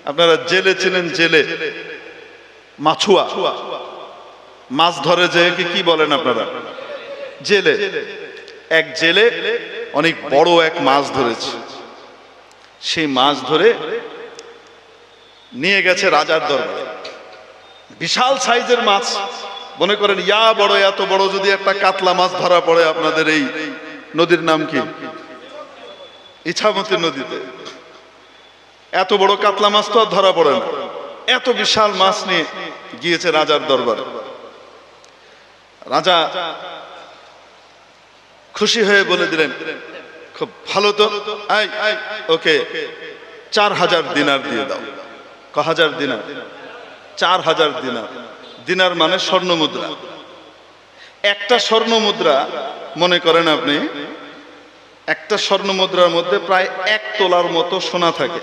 আপনারা জেলে ছিলেন, জেলে মাছুয়া, মাছ ধরে যে কি বলেন আপনারা? জেলে। এক জেলে অনেক বড় এক মাছ ধরেছে। সেই মাছ ধরে নিয়ে গেছে রাজার দরবারে। বিশাল সাইজের মাছ, মনে করেন ইয়া বড়, এত বড় যদি একটা কাতলা মাছ ধরা পড়ে আপনাদের এই নদীর নাম কি? ইছামতি নদীতে। এত বড় কাতলা মাছ তো আর ধরা পড়ে না। এত বিশাল মাছ নিয়ে গিয়েছে রাজার দরবারে। রাজা খুশি হয়ে বলে দিলেন, খুব ভালো তো, ওকে 4000 দিনার দিয়ে দাও। কহাজার দিনার? 4000 দিনার। দিনার মানে স্বর্ণ মুদ্রা। একটা স্বর্ণ মুদ্রা, মনে করেন আপনি একটা স্বর্ণ মুদ্রার মধ্যে প্রায় 1 তোলার মতো সোনা থাকে।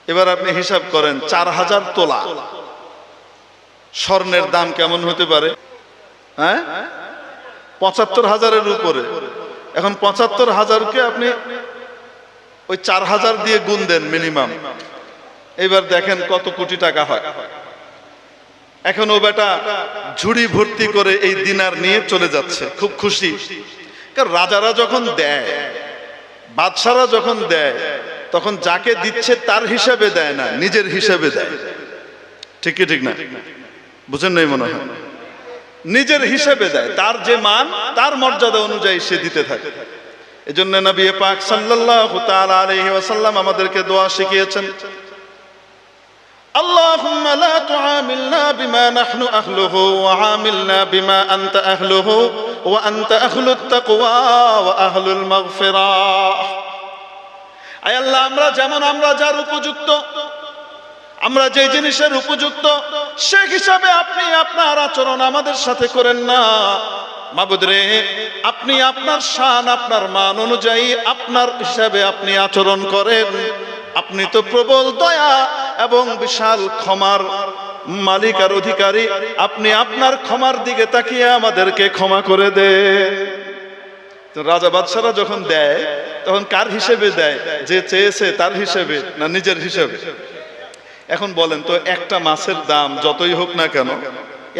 এবার আপনি হিসাব করেন 4000 তোলা স্বর্ণের দাম কেমন হতে পারে? হ্যাঁ, 75,000-এর উপরে। এখন 75,000-কে আপনি ওই 4000 দিয়ে গুণ দেন মিনিমাম। এবার দেখেন কত কোটি টাকা হয়। এখন ও বেটা ঝুড়ি ভর্তি করে এই দিনার নিয়ে চলে যাচ্ছে, খুব খুশি। কারণ রাজারা যখন দেয়, বাদশারা যখন দেয়, তখন যাকে দিচ্ছে তার হিসাবে দেয় না, নিজের হিসাবে দেয়। ঠিক কি ঠিক না? বুঝেন নাই মনে হয়? নিজের হিসাবে দেয়। তার যে মান, তার মর্যাদা অনুযায়ী সে দিতে থাকে। এজন্য নবী পাক সাল্লাল্লাহু তাআলা আলাইহি ওয়াসাল্লাম আমাদেরকে দোয়া শিখিয়েছেন, আল্লাহুম্মা লা তুআমিলনা বিমা নাহনু আহলুহু ওয়া আমিলনা বিমা আনতা আহলুহু ওয়া আনতা আহলুত তাকওয়া ওয়া আহলুল মাগফিরাহ। আয় আল্লাহ, আমরা যার উপযুক্ত, আমরা যে জিনিসের উপযুক্ত, সে হিসাবে আপনি আপনার আচরণ আমাদের সাথে করেন না। মাবুদ রে, আপনি আপনার শান, আপনার মান অনুযায়ী আপনার হিসাবে আপনি আচরণ করেন। আপনি তো প্রবল দয়া এবং বিশাল ক্ষমার মালিক আর অধিকারী। আপনি আপনার ক্ষমার দিকে তাকিয়ে আমাদেরকে ক্ষমা করে দেন। তো রাজা বাদশারা যখন দেয়, তখন কার হিসেবে দেয়? যে চেয়েছে তার হিসেবে, না নিজের হিসেবে? এখন বলেন তো, একটা মাছের দাম যতই হোক না কেন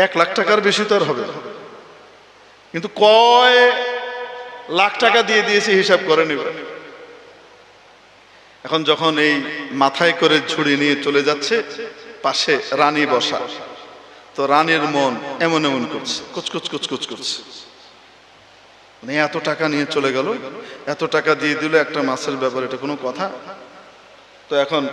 1 লাখ টাকার বেশি তো আর হবে না। কিন্তু কয় লাখ টাকা দিয়ে দিয়েছে হিসাব করে নেবে। এখন যখন এই মাথায় করে ঝুড়ি নিয়ে চলে যাচ্ছে, পাশে রানী বসা। তো রানীর মন এমন এমন করছে, কুচকুচ কুচকুচ করছে। মানে এত টাকা নিয়ে চলে গেল, এত টাকা দিয়ে দিল একটা মাছের ব্যাপারে, এটা কোনো কথা? তো এখন